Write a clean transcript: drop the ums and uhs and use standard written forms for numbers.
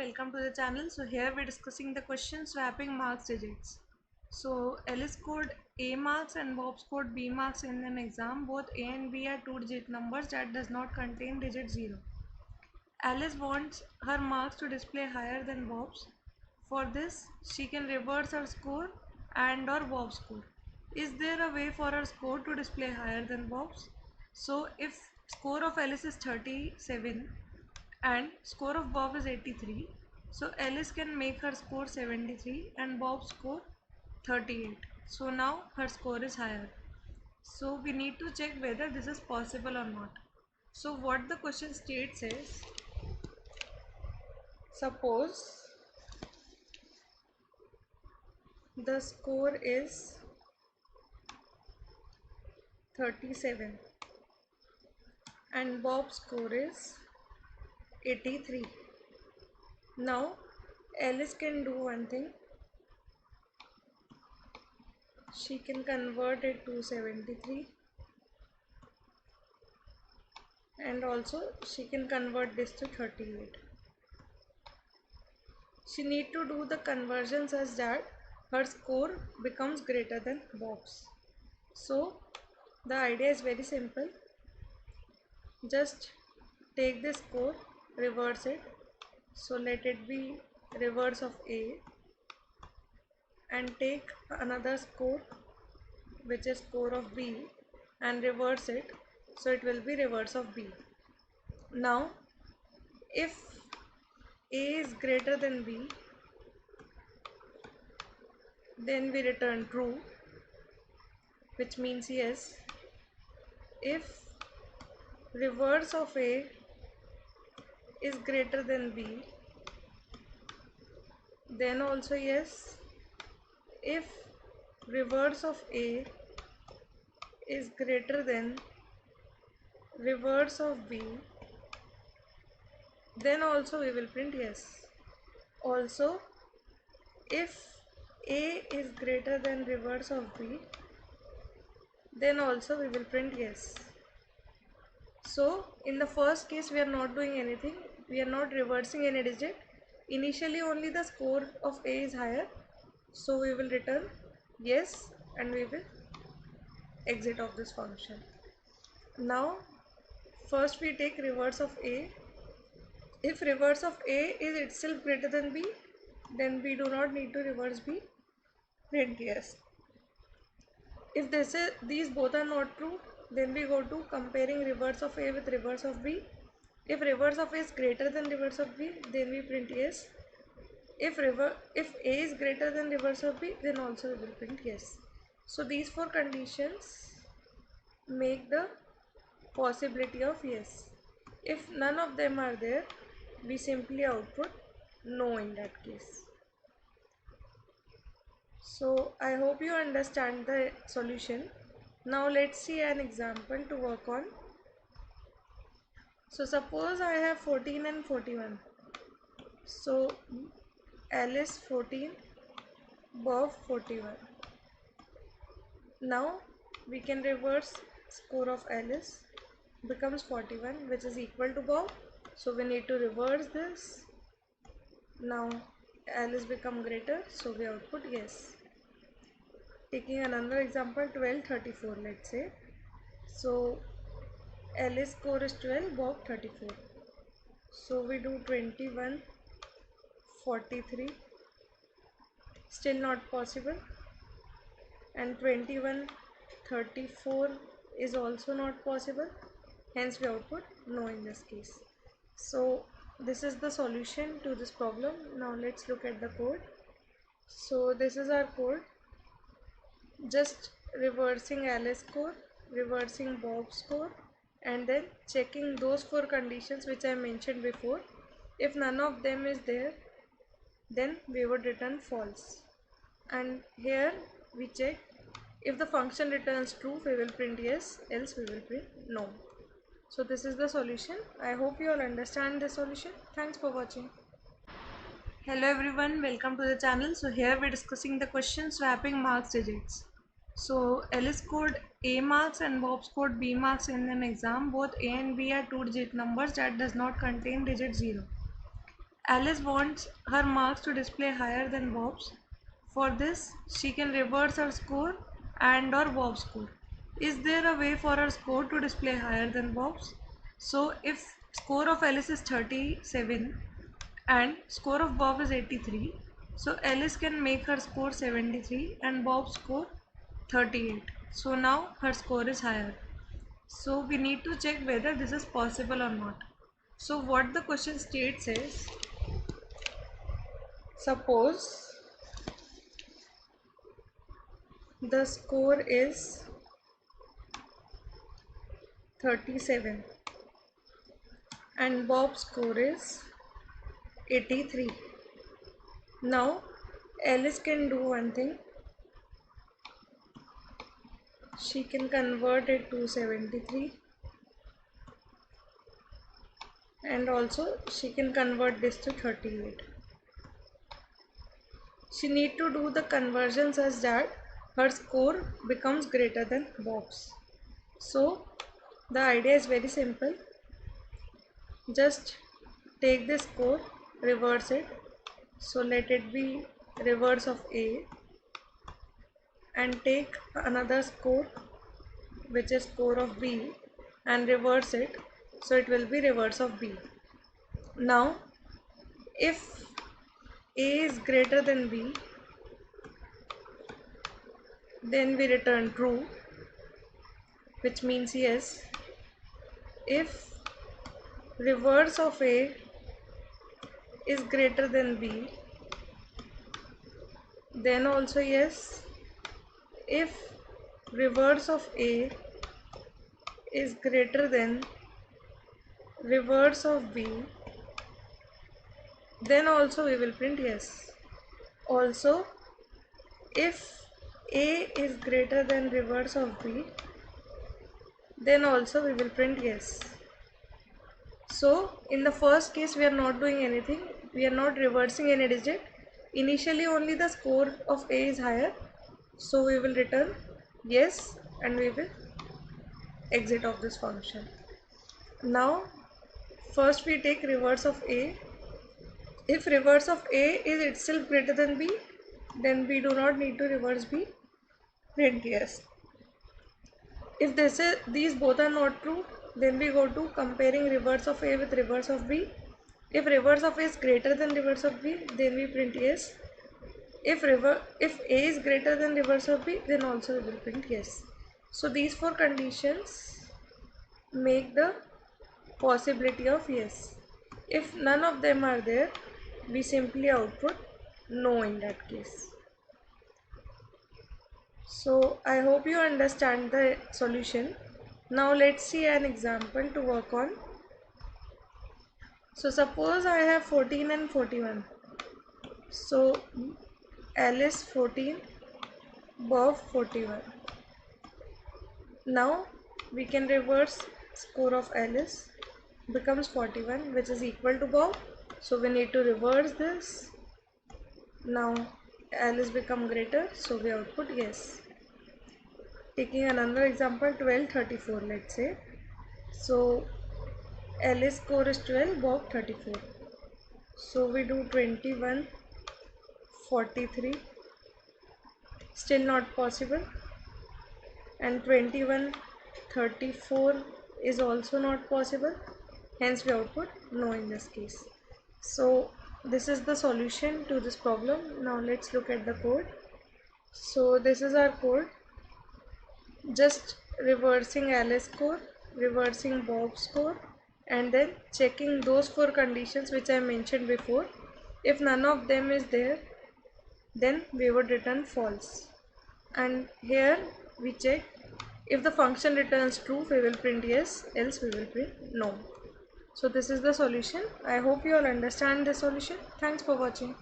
welcome to the channel. So here we're discussing the question swapping marks digits. So Alice scored A marks and Bob scored B marks in an exam. Both A and B are two-digit numbers that does not contain digit 0. Alice wants her marks to display higher than Bob's. For this, she can reverse her score and or Bob's score. Is there a way for her score to display higher than Bob's? So if score of Alice is 37 and score of Bob is 83, so Alice can make her score 73 and Bob's score 38. So now her score is higher. So we need to check whether this is possible or not. So what the question states is, suppose the score is 37 and Bob's score is 83. Now Alice can do one thing. She can convert it to 73 and also she can convert this to 38. She need to do the conversion such that her score becomes greater than Bob's. So the idea is very simple. Just take this score, reverse it. So let it be reverse of A, and take another score which is score of B and reverse it, so it will be reverse of B. Now if A is greater than B, then we return true, which means yes. If reverse of A is greater than B, then also yes. If reverse of A is greater than reverse of B, then also we will print yes. Also, if A is greater than reverse of B, then also we will print yes. So in the first case we are not doing anything, we are not reversing any digit. Initially only the score of A is higher, so we will return yes and we will exit of this function. Now first we take reverse of A. If reverse of A is itself greater than B, then we do not need to reverse B, print yes. If these both are not true, then we go to comparing reverse of A with reverse of B. If reverse of A is greater than reverse of B, then we print yes. If A is greater than reverse of B, then also we will print yes. So these four conditions make the possibility of yes. If none of them are there, we simply output no in that case. So I hope you understand the solution. Now let's see an example to work on. So suppose I have 14 and 41. So Alice 14, Bob 41. Now we can reverse score of Alice, becomes 41, which is equal to Bob. So we need to reverse this. Now Alice become greater, so we output yes. Taking another example, 12, 34, let's say. So Alice score is 12, Bob 34. So we do 21, 43, still not possible, and 21, 34 is also not possible, hence we output no in this case. So this is the solution to this problem. Now let's look at the code. So this is our code, just reversing Alice score, reversing Bob's score, and then checking those four conditions which I mentioned before. If none of them is there, then we would return false, and here we check if the function returns true, we will print yes, else we will print no. So this is the solution. I hope you all understand the solution. Thanks for watching. Hello everyone, welcome to the channel. So here we're discussing the question swapping marks digits. So Alice scored A marks and Bob scored B marks in an exam. Both A and B are two-digit numbers that does not contain digit 0. Alice wants her marks to display higher than Bob's. For this, she can reverse her score and or Bob's score. Is there a way for her score to display higher than Bob's? So if score of Alice is 37 and score of Bob is 83, so Alice can make her score 73 and Bob's score 38. So now her score is higher. So we need to check whether this is possible or not. So what the question states is, suppose the score is 37 and Bob's score is 83. Now Alice can do one thing. She can convert it to 73 and also she can convert this to 38. She need to do the conversion such that her score becomes greater than Bob's. So the idea is very simple. Just take this score, reverse it. So let it be reverse of A, and take another score which is score of B and reverse it, so it will be reverse of B. Now if A is greater than B, then we return true, which means yes. If reverse of A is greater than B, then also yes. If reverse of A is greater than reverse of B, then also we will print yes. Also, if A is greater than reverse of B, then also we will print yes. So in the first case we are not doing anything, we are not reversing any digit. Initially only the score of A is higher, so we will return yes and we will exit of this function. Now first we take reverse of A. If reverse of A is itself greater than B, then we do not need to reverse B, print yes. If these both are not true, then we go to comparing reverse of A with reverse of B. If reverse of A is greater than reverse of B, then we print yes. If A is greater than reverse of B, then also we will print yes. So these four conditions make the possibility of yes. If none of them are there, we simply output no in that case. So I hope you understand the solution. Now let's see an example to work on. So suppose I have 14 and 41. So Alice 14, Bob 41. Now we can reverse score of Alice, becomes 41, which is equal to Bob. So we need to reverse this. Now Alice become greater, so we output yes. Taking another example, 12, 34, let's say. So Alice score is 12, Bob 34. So we do 21, 43, still not possible, and 21, 34 is also not possible, hence we output no in this case. So this is the solution to this problem. Now let's look at the code. So this is our code, just reversing Alice score, reversing Bob's score, and then checking those four conditions which I mentioned before. If none of them is there, then we would return false. And here we check, if the function returns true, we will print yes, else we will print no. So this is the solution. I hope you all understand the solution. Thanks for watching.